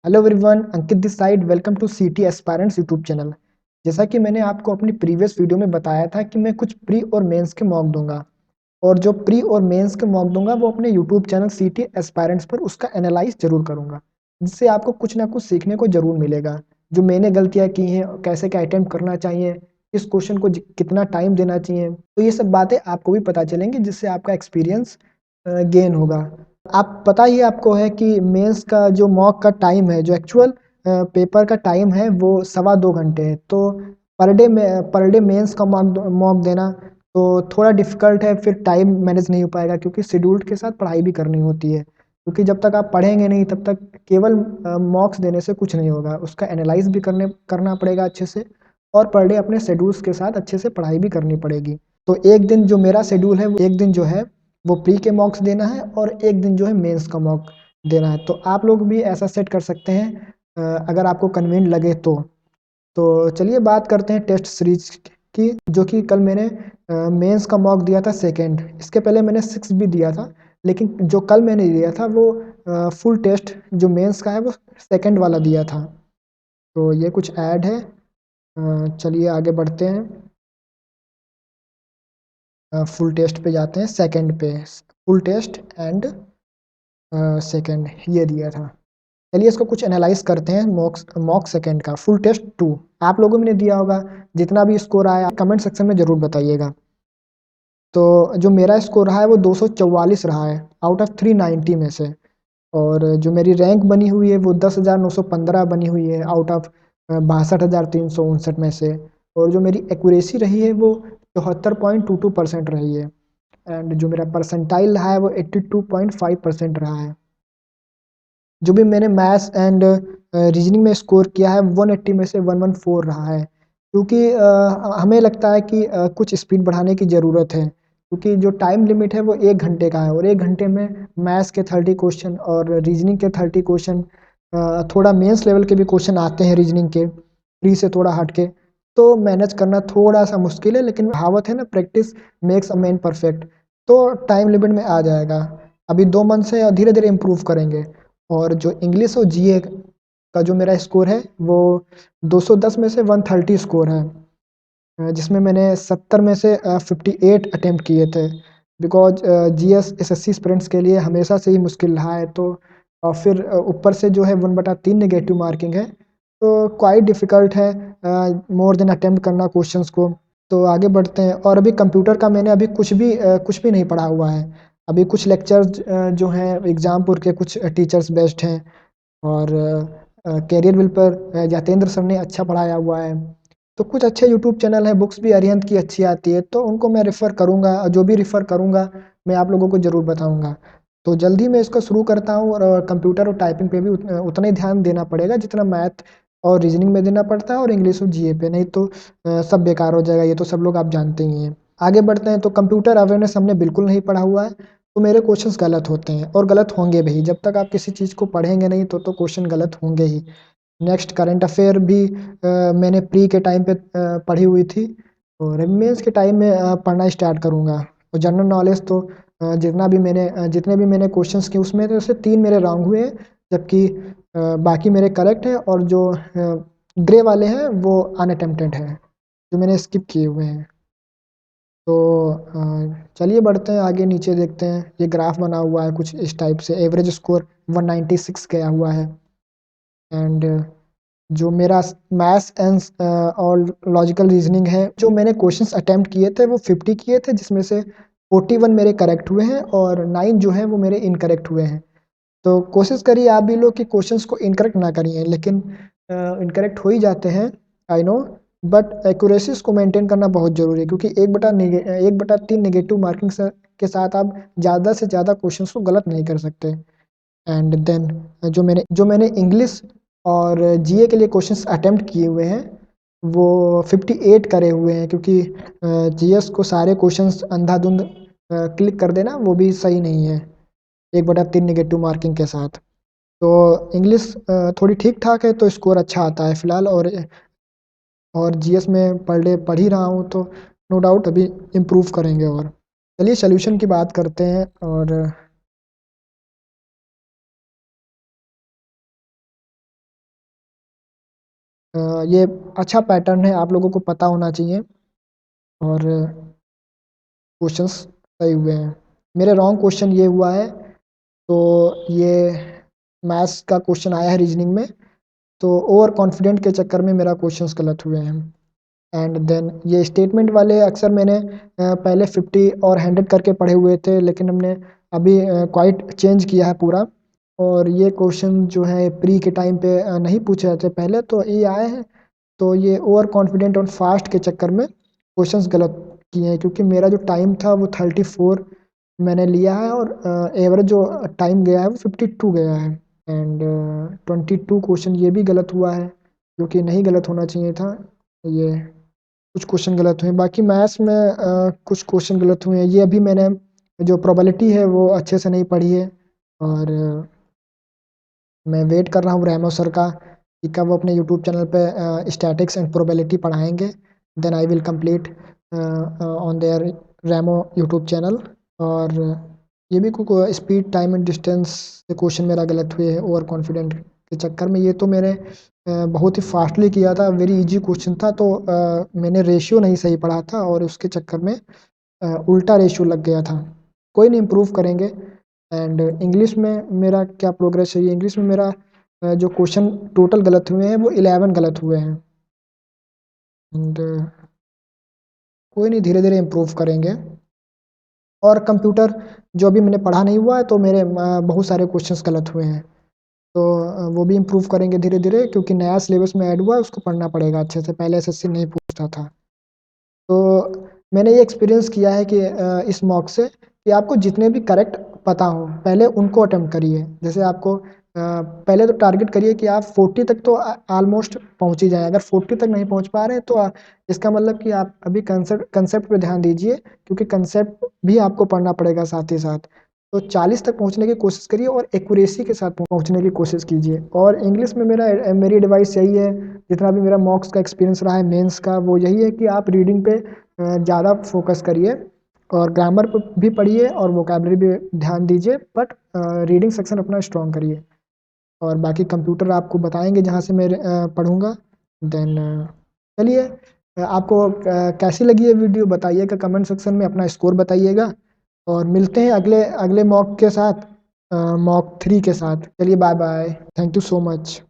Hello everyone, Ankit this side. Welcome to CT aspirants YouTube channel. जैसा कि मैंने आपको अपनी प्रीवियस वीडियो में बताया था कि मैं कुछ प्री और मेंस के मॉक दूंगा, और जो प्री और मेंस के मॉक दूंगा वो अपने यूट्यूब चैनल सीटी एस्पायरेंट्स पर उसका एनालाइज जरूर करूंगा, जिससे आपको कुछ ना कुछ सीखने को जरूर मिलेगा। जो मैंने गलतियां की हैं, कैसे क्या अटेम्प्ट करना चाहिए, इस क्वेश्चन को कितना टाइम देना चाहिए, तो ये सब बातें आपको भी पता चलेंगी, जिससे आपका एक्सपीरियंस गेन होगा। आप पता ही आपको है कि मेंस का जो मॉक का टाइम है, जो एक्चुअल पेपर का टाइम है, वो 2.25 घंटे है। तो पर डे मेंस का मॉक देना तो थोड़ा डिफिकल्ट है, फिर टाइम मैनेज नहीं हो पाएगा, क्योंकि शेड्यूल्ड के साथ पढ़ाई भी करनी होती है। क्योंकि जब तक आप पढ़ेंगे नहीं तब तक केवल मॉक्स देने से कुछ नहीं होगा, उसका एनालाइज भी करना पड़ेगा अच्छे से, और पर डे अपने शेड्यूल्स के साथ अच्छे से पढ़ाई भी करनी पड़ेगी। तो एक दिन जो मेरा शेड्यूल है, एक दिन जो है वो प्री के मॉक्स देना है, और एक दिन जो है मेंस का मॉक देना है। तो आप लोग भी ऐसा सेट कर सकते हैं, अगर आपको कन्वीनियंट लगे तो चलिए बात करते हैं टेस्ट सीरीज की, जो कि कल मैंने मेंस का मॉक दिया था सेकंड। इसके पहले मैंने 6 भी दिया था, लेकिन जो कल मैंने दिया था वो फुल टेस्ट जो मेंस का है वो सेकंड वाला दिया था। तो ये कुछ ऐड है। चलिए आगे बढ़ते हैं। फुल टेस्ट पे जाते हैं, सेकंड पे। फुल टेस्ट एंड सेकंड ये दिया था। चलिए इसको कुछ एनालाइज करते हैं। मॉक मॉक सेकंड का फुल टेस्ट 2 आप लोगों ने दिया होगा। जितना भी स्कोर आया कमेंट सेक्शन में जरूर बताइएगा। तो जो मेरा स्कोर रहा है वो 244 रहा है आउट ऑफ 390 में से। और जो मेरी रैंक बनी हुई है वो 10,915 बनी हुई है आउट ऑफ 62,359 में से। और जो मेरी एक्यूरेसी रही है वो 74.22% रही है। एंड जो मेरा परसेंटाइल रहा है वो 82.5% रहा है। जो भी मैंने मैथ्स एंड रीजनिंग में स्कोर किया है 180 में से 114 रहा है। क्योंकि हमें लगता है कि कुछ स्पीड बढ़ाने की ज़रूरत है, क्योंकि जो टाइम लिमिट है वो 1 घंटे का है, और 1 घंटे में मैथ्स के 30 क्वेश्चन और रीजनिंग के 30 क्वेश्चन, थोड़ा मेंस लेवल के भी क्वेश्चन आते हैं रीजनिंग के, प्री से थोड़ा हट के। तो मैनेज करना थोड़ा सा मुश्किल है, लेकिन कहावत है ना, practice makes a man perfect. तो टाइम लिमिट में आ जाएगा। अभी 2 मंथ से धीरे धीरे इम्प्रूव करेंगे। और जो इंग्लिश और जीए का जो मेरा स्कोर है वो 210 में से 130 स्कोर है, जिसमें मैंने 70 में से 58 अटेम्प्ट किए थे। बिकॉज जीएस एसएससी स्टूडेंट्स के लिए हमेशा से ही मुश्किल रहा है। तो और फिर ऊपर से जो है 1/3 नेगेटिव मार्किंग है, तो क्वाइट डिफ़िकल्ट है मोर देन अटेम्प्ट करना क्वेश्चंस को। तो आगे बढ़ते हैं। और अभी कंप्यूटर का मैंने अभी कुछ भी नहीं पढ़ा हुआ है। अभी कुछ लेक्चर्स जो हैं एग्जामपुर के कुछ टीचर्स बेस्ट हैं, और कैरियर विल पर जातेंद्र सर ने अच्छा पढ़ाया हुआ है। तो कुछ अच्छे यूट्यूब चैनल हैं, बुक्स भी अरिहंत की अच्छी आती है, तो उनको मैं रेफ़र करूँगा, और जो भी रेफ़र करूँगा मैं आप लोगों को ज़रूर बताऊँगा। तो जल्दी मैं इसको शुरू करता हूँ, और कंप्यूटर और टाइपिंग पे भी उतना ही ध्यान देना पड़ेगा जितना मैथ और रीजनिंग में देना पड़ता है, और इंग्लिश और जीए पे। नहीं तो सब बेकार हो जाएगा, ये तो सब लोग आप जानते ही हैं। आगे बढ़ते हैं। तो कंप्यूटर अवेयरनेस हमने बिल्कुल नहीं पढ़ा हुआ है, तो मेरे क्वेश्चंस गलत होते हैं, और गलत होंगे भी। जब तक आप किसी चीज़ को पढ़ेंगे नहीं तो क्वेश्चन गलत होंगे ही। नेक्स्ट करंट अफेयर भी मैंने प्री के टाइम पे पढ़ी हुई थी, और मेंस के टाइम में पढ़ना स्टार्ट करूँगा। और जनरल नॉलेज तो जितने भी मैंने क्वेश्चंस किए उसमें तो से 3 मेरे रॉन्ग हुए हैं, जबकि बाकी मेरे करेक्ट हैं, और जो ग्रे वाले हैं वो अनअटेम्प्टेड हैं, जो मैंने स्किप किए हुए हैं। तो चलिए बढ़ते हैं आगे, नीचे देखते हैं। ये ग्राफ बना हुआ है कुछ इस टाइप से। एवरेज स्कोर 196 गया हुआ है। एंड जो मेरा मैथ्स एंड और लॉजिकल रीजनिंग है, जो मैंने क्वेश्चंस अटेम्प्ट किए थे वो 50 किए थे, जिसमें से 41 मेरे करेक्ट हुए हैं, और 9 जो है वो मेरे इनकरेक्ट हुए हैं। तो कोशिश करिए आप भी लोग कि क्वेश्चंस को इनकरेक्ट ना करिए, लेकिन इनकरेक्ट हो ही जाते हैं, आई नो। बट एक्यूरेसीज को मेंटेन करना बहुत ज़रूरी है, क्योंकि 1/3 नेगेटिव मार्किंग के साथ आप ज़्यादा से ज़्यादा क्वेश्चंस को गलत नहीं कर सकते। एंड देन जो मैंने इंग्लिश और जीए के लिए क्वेश्चंस अटेम्प्ट किए हुए हैं वो 58 करे हुए हैं, क्योंकि जीएस को सारे क्वेश्चंस अंधाधुंध क्लिक कर देना वो भी सही नहीं है 1/3 नेगेटिव मार्किंग के साथ। तो इंग्लिश थोड़ी ठीक ठाक है, तो स्कोर अच्छा आता है फिलहाल। और जीएस में पर डे पढ़ ही रहा हूँ, तो नो डाउट अभी इम्प्रूव करेंगे। और चलिए सोल्यूशन की बात करते हैं। और ये अच्छा पैटर्न है, आप लोगों को पता होना चाहिए और क्वेश्चंस सही हुए हैं। मेरे रॉन्ग क्वेश्चन ये हुआ है, तो ये मैथ्स का क्वेश्चन आया है रीजनिंग में, तो ओवर कॉन्फिडेंट के चक्कर में मेरा क्वेश्चंस गलत हुए हैं। एंड देन ये स्टेटमेंट वाले अक्सर मैंने पहले 50 और 100 करके पढ़े हुए थे, लेकिन हमने अभी क्वाइट चेंज किया है पूरा। और ये क्वेश्चन जो है प्री के टाइम पे नहीं पूछे जाते पहले, तो ये आए हैं। तो ये ओवर कॉन्फिडेंट और फास्ट के चक्कर में क्वेश्चंस गलत किए हैं, क्योंकि मेरा जो टाइम था वो 34 मैंने लिया है और एवरेज जो टाइम गया है वो 52 गया है। एंड 22 क्वेश्चन ये भी गलत हुआ है, जो कि नहीं गलत होना चाहिए था। ये कुछ क्वेश्चन गलत हुए, बाकी मैथ्स में कुछ क्वेश्चन गलत हुए हैं। ये अभी मैंने जो प्रोबेबिलिटी है वो अच्छे से नहीं पढ़ी है, और मैं वेट कर रहा हूँ रैमो सर का कि कब वो अपने यूट्यूब चैनल पे स्टैटिक्स एंड प्रोबेबिलिटी पढ़ाएंगे। Then I will complete on their रैमो यूट्यूब चैनल। और ये भी कुछ स्पीड टाइम एंड डिस्टेंस से क्वेश्चन मेरा गलत हुए है ओवर कॉन्फिडेंट के चक्कर में। ये तो मैंने बहुत ही फास्टली किया था, वेरी इजी क्वेश्चन था, तो मैंने रेशियो नहीं सही पढ़ा था और उसके चक्कर में उल्टा रेशियो लग गया था। कोई नहीं, इम्प्रूव करेंगे। एंड इंग्लिश में मेरा क्या प्रोग्रेस है, इंग्लिश में मेरा जो क्वेश्चन टोटल गलत हुए हैं वो 11 गलत हुए हैं। एंड कोई नहीं, धीरे धीरे इम्प्रूव करेंगे। और कंप्यूटर जो अभी मैंने पढ़ा नहीं हुआ है, तो मेरे बहुत सारे क्वेश्चंस गलत हुए हैं, तो वो भी इम्प्रूव करेंगे धीरे धीरे, क्योंकि नया सिलेबस में ऐड हुआ है, उसको पढ़ना पड़ेगा अच्छे से, पहले एसएससी नहीं पूछता था। तो मैंने ये एक्सपीरियंस किया है कि इस मॉक से कि आपको जितने भी करेक्ट पता हो पहले उनको अटेम्प्ट करिए। जैसे आपको पहले तो टारगेट करिए कि आप 40 तक तो ऑलमोस्ट पहुंच ही जाएं। अगर 40 तक नहीं पहुंच पा रहे हैं तो इसका मतलब कि आप अभी कंसेप्ट कंसेप्ट पे ध्यान दीजिए, क्योंकि कंसेप्ट भी आपको पढ़ना पड़ेगा साथ ही साथ। तो 40 तक पहुंचने की कोशिश करिए और एक्यूरेसी के साथ पहुंचने की कोशिश कीजिए। और इंग्लिश में मेरी एडवाइस यही है, जितना भी मेरा मॉक्स का एक्सपीरियंस रहा है मेंस का, वो यही है कि आप रीडिंग पे ज़्यादा फोकस करिए और ग्रामर पे भी पढ़िए और वोकेबलरी भी ध्यान दीजिए, बट रीडिंग सेक्शन अपना स्ट्रॉन्ग करिए। और बाकी कंप्यूटर आपको बताएंगे जहाँ से मैं पढ़ूंगा। देन चलिए, आपको कैसी लगी ये वीडियो बताइएगा कमेंट सेक्शन में, अपना स्कोर बताइएगा। और मिलते हैं अगले अगले मॉक के साथ, मॉक 3 के साथ। चलिए, bye bye, thank you so much.